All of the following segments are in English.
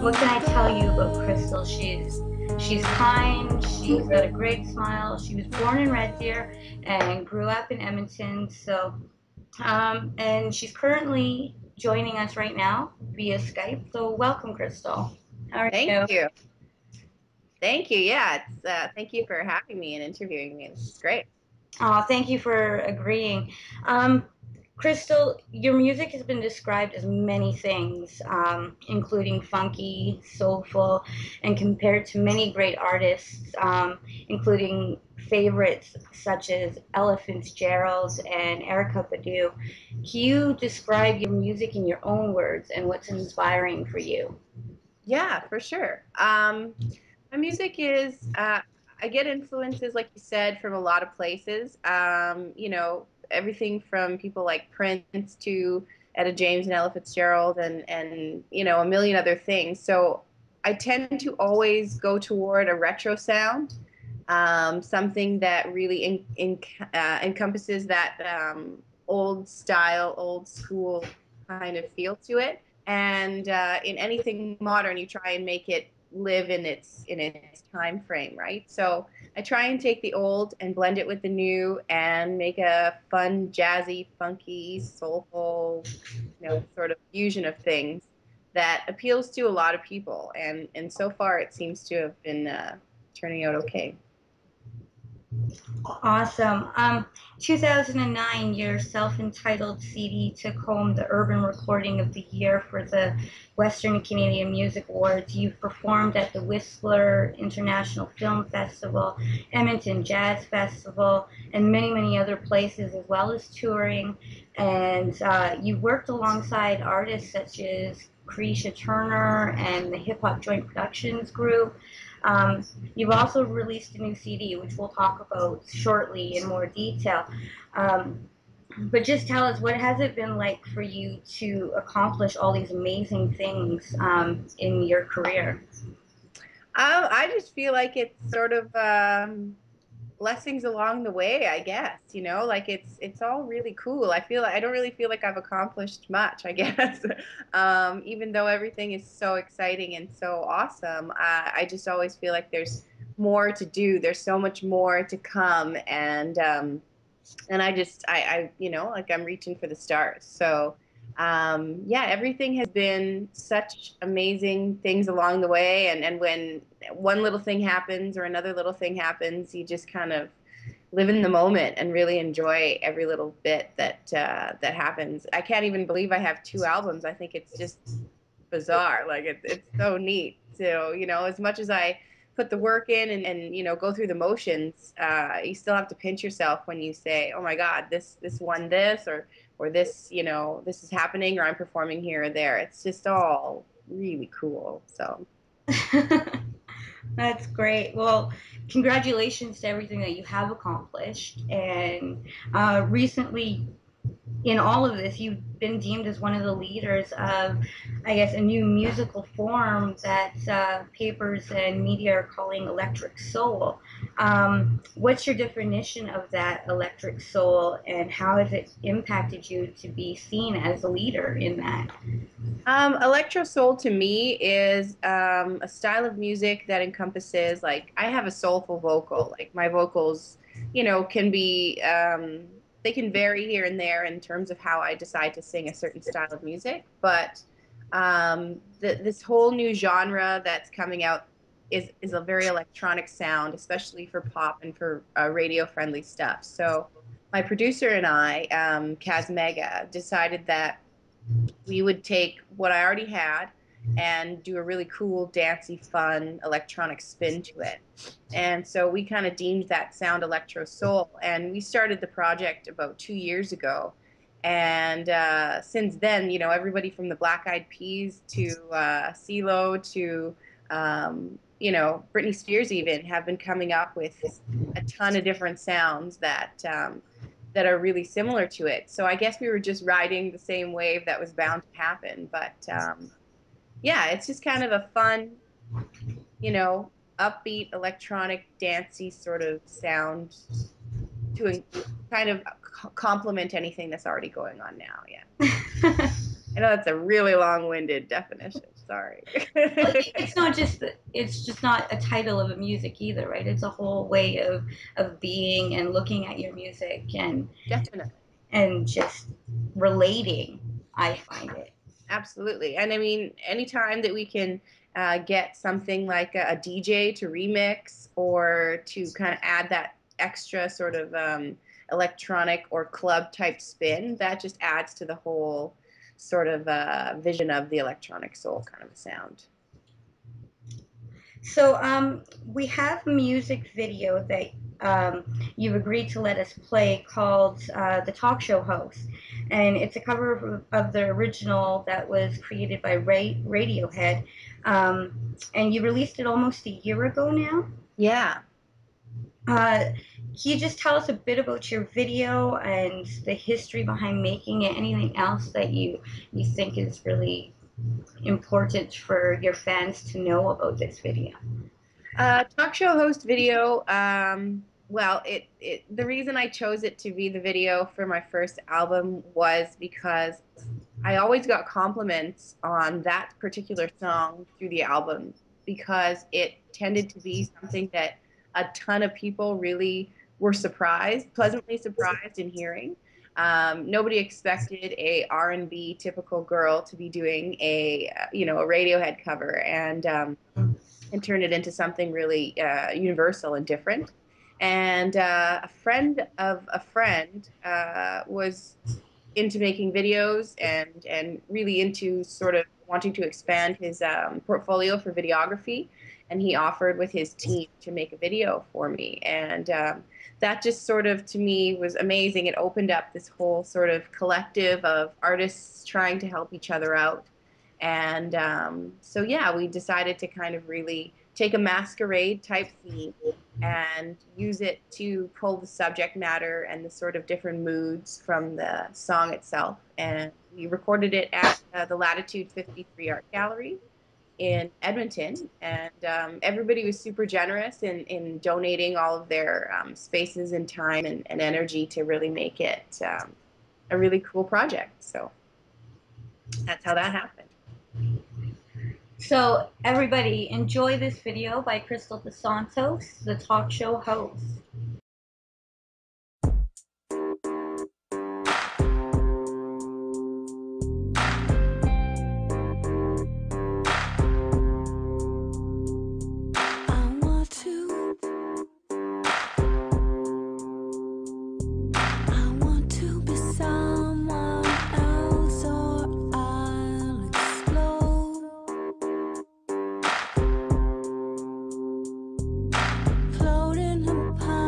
what can I tell you about Krystle? She's kind. She's got a great smile. She was born in Red Deer and grew up in Edmonton. And she's currently joining us right now via Skype. So welcome, Krystle. How are Thank you? you. Thank you. Yeah, thank you for having me and interviewing me. This is great. Oh, thank you for agreeing. Um, Krystle, your music has been described as many things, including funky, soulful, and compared to many great artists, including favorites such as Ella Fitzgerald and Erica Badu. Can you describe your music in your own words and what's inspiring for you? Yeah, for sure. My music is I get influences, like you said, from a lot of places. Everything from people like Prince to Etta James and Ella Fitzgerald and a million other things. So I tend to always go toward a retro sound, something that really encompasses that old style, old school kind of feel to it. And in anything modern, you try and make it live in its time frame, right? So I try and take the old and blend it with the new and make a fun, jazzy, funky, soulful, sort of fusion of things that appeals to a lot of people. And so far, it seems to have been turning out okay. Awesome. 2009, your self-entitled CD took home the Urban Recording of the Year for the Western Canadian Music Awards. You've performed at the Whistler International Film Festival, Edmonton Jazz Festival, and many, many other places, as well as touring. And you worked alongside artists such as Creisha Turner and the Hip Hop Joint Productions Group. Um, you've also released a new CD, which we'll talk about shortly in more detail. Um, but just tell us, what has it been like for you to accomplish all these amazing things in your career? I just feel like it's sort of blessings along the way, I guess, like it's all really cool. I don't really feel like I've accomplished much, I guess. Even though everything is so exciting and so awesome, I just always feel like there's more to do. There's so much more to come, and like I'm reaching for the stars. So, yeah, everything has been such amazing things along the way. And when one little thing happens or another little thing happens, you just kind of live in the moment and really enjoy every little bit that happens. I can't even believe I have two albums. I think it's just bizarre. Like it's so neat. So, as much as I put the work in and go through the motions, you still have to pinch yourself when you say, "Oh my God, this won this," or this, this is happening, or I'm performing here or there. It's just all really cool. So That's great. Well, congratulations to everything that you have accomplished. And recently, in all of this, you've been deemed as one of the leaders of, I guess, a new musical form that papers and media are calling electric soul. What's your definition of that electric soul, and how has it impacted you to be seen as a leader in that? Electro soul to me is a style of music that encompasses, like, I have a soulful vocal. Like, my vocals, can be, they can vary here and there in terms of how I decide to sing a certain style of music. But this whole new genre that's coming out is a very electronic sound, especially for pop and for radio friendly stuff. So, my producer and I, Kaz Mega, decided that we would take what I already had and do a really cool, dancey, fun electronic spin to it. And so we kind of deemed that sound electro soul. And we started the project about 2 years ago. And since then, everybody from the Black Eyed Peas to CeeLo to, Britney Spears even have been coming up with a ton of different sounds that are really similar to it. So I guess we were just riding the same wave that was bound to happen. But yeah, it's just kind of a fun, you know, upbeat, electronic, dancey sort of sound to kind of complement anything that's already going on now. Yeah. I know that's a really long-winded definition. Sorry. Well, it's not just it's just not a title of a music either, right? It's a whole way of being and looking at your music Definitely. and just relating. I find it. Absolutely. And I mean, anytime that we can get something like a DJ to remix or to kind of add that extra sort of electronic or club type spin, that just adds to the whole sort of vision of the electronic soul kind of a sound. So we have a music video that you've agreed to let us play called "The Talk Show Host," and it's a cover of the original that was created by Radiohead, and you released it almost a year ago now. Yeah. Can you just tell us a bit about your video and the history behind making it? Anything else that you think is really important for your fans to know about this video? Talk show host video. Well, the reason I chose it to be the video for my first album was because I always got compliments on that particular song through the album because it tended to be something that a ton of people really were surprised, pleasantly surprised in hearing. Nobody expected a R&B typical girl to be doing a Radiohead cover, and turn it into something really universal and different. And a friend of a friend was into making videos and really into sort of wanting to expand his portfolio for videography. And he offered with his team to make a video for me. And that just sort of to me was amazing. It opened up this whole sort of collective of artists trying to help each other out. And so, yeah, we decided to kind of really take a masquerade type theme and use it to pull the subject matter and the sort of different moods from the song itself. And we recorded it at the Latitude 53 Art Gallery in Edmonton. And everybody was super generous in donating all of their spaces and time and energy to really make it a really cool project. So that's how that happened. So everybody enjoy this video by Krystle Dos Santos, the talk show host. I want to, I want to be someone else or I'll explode. Floating upon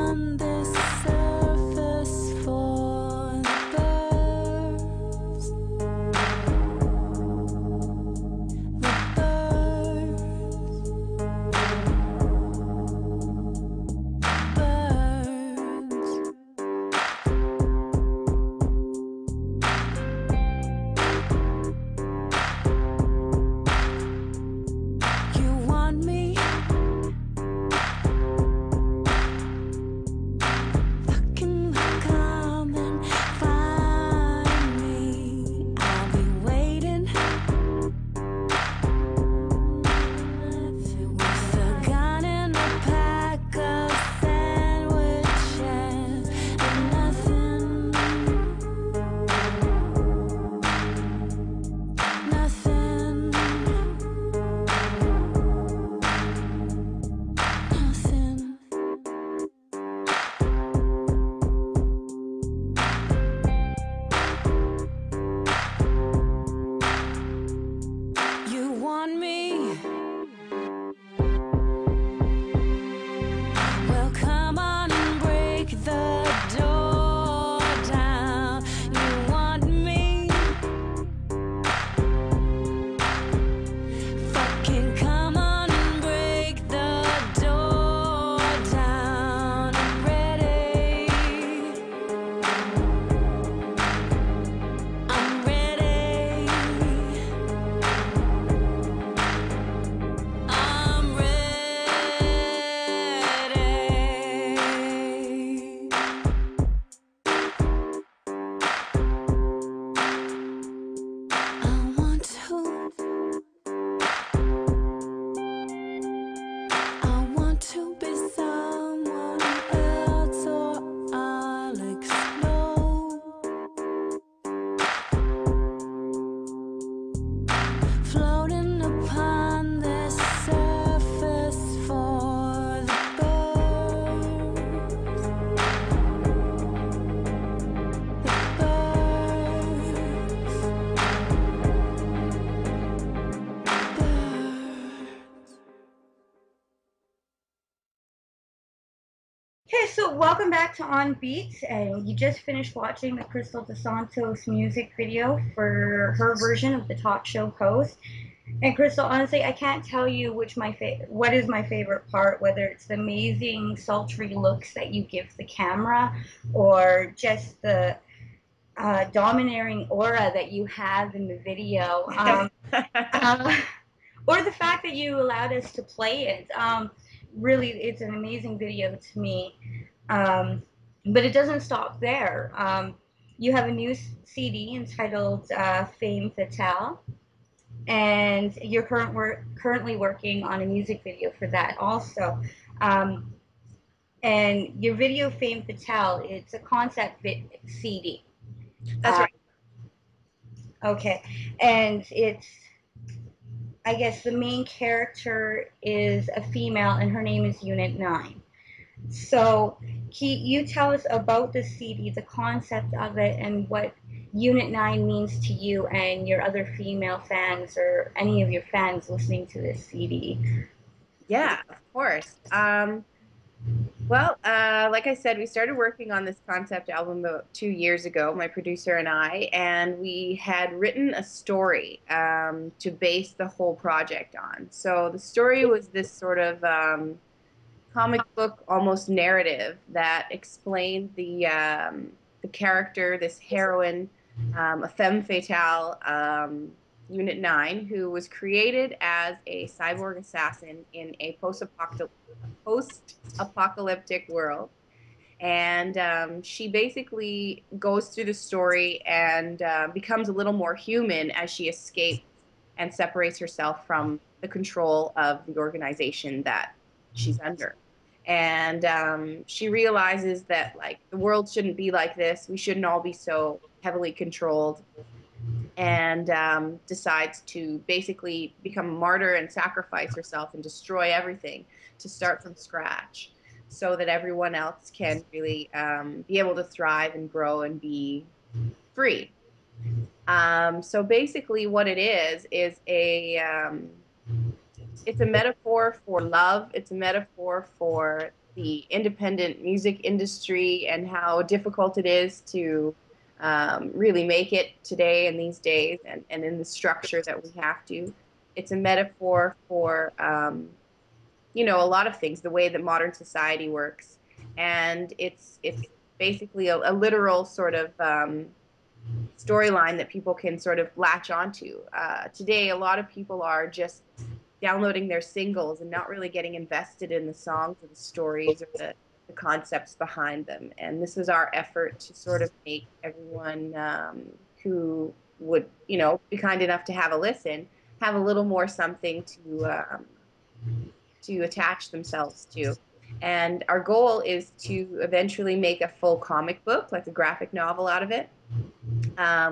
Okay, so welcome back to OnBeat, and you just finished watching the Krystle Dos Santos music video for her version of the talk show host. And Krystle, honestly, I can't tell you what is my favorite part, whether it's the amazing sultry looks that you give the camera, or just the domineering aura that you have in the video. Uh, or the fact that you allowed us to play it. Really, it's an amazing video to me. Um, but it doesn't stop there. You have a new CD entitled Fame Fatale, and you're currently working on a music video for that also. Um, and your video Fame Fatale, it's a concept CD. That's Uh, right. okay, and it's, I guess the main character is a female, and her name is Unit 9. So, can you tell us about the CD, the concept of it, and what Unit 9 means to you and your other female fans, or any of your fans listening to this CD? Yeah, of course. Like I said, we started working on this concept album about 2 years ago, my producer and I, and we had written a story to base the whole project on. So the story was this sort of comic book almost narrative that explained the character, this heroine, a femme fatale, Unit 9, who was created as a cyborg assassin in a post-apocalyptic world. And she basically goes through the story and becomes a little more human as she escapes and separates herself from the control of the organization that she's under. And she realizes that like the world shouldn't be like this. We shouldn't all be so heavily controlled, and decides to basically become a martyr and sacrifice herself and destroy everything to start from scratch so that everyone else can really be able to thrive and grow and be free. So basically, what it is it's a metaphor for love. It's a metaphor for the independent music industry and how difficult it is to really make it today and these days, and in the structure that we have to. It's a metaphor for, a lot of things, the way that modern society works. And it's basically a literal sort of storyline that people can sort of latch onto. Today, a lot of people are just downloading their singles and not really getting invested in the songs or the stories or the concepts behind them. And this was our effort to sort of make everyone who would, be kind enough to have a listen, have a little more something to attach themselves to. And our goal is to eventually make a full comic book, like a graphic novel out of it.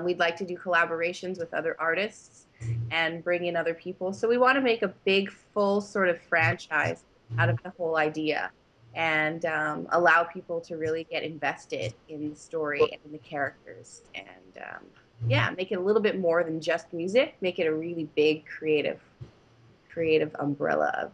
We'd like to do collaborations with other artists and bring in other people. So we want to make a big, full sort of franchise out of the whole idea, and allow people to really get invested in the story and in the characters. And yeah, make it a little bit more than just music. Make it a really big creative umbrella of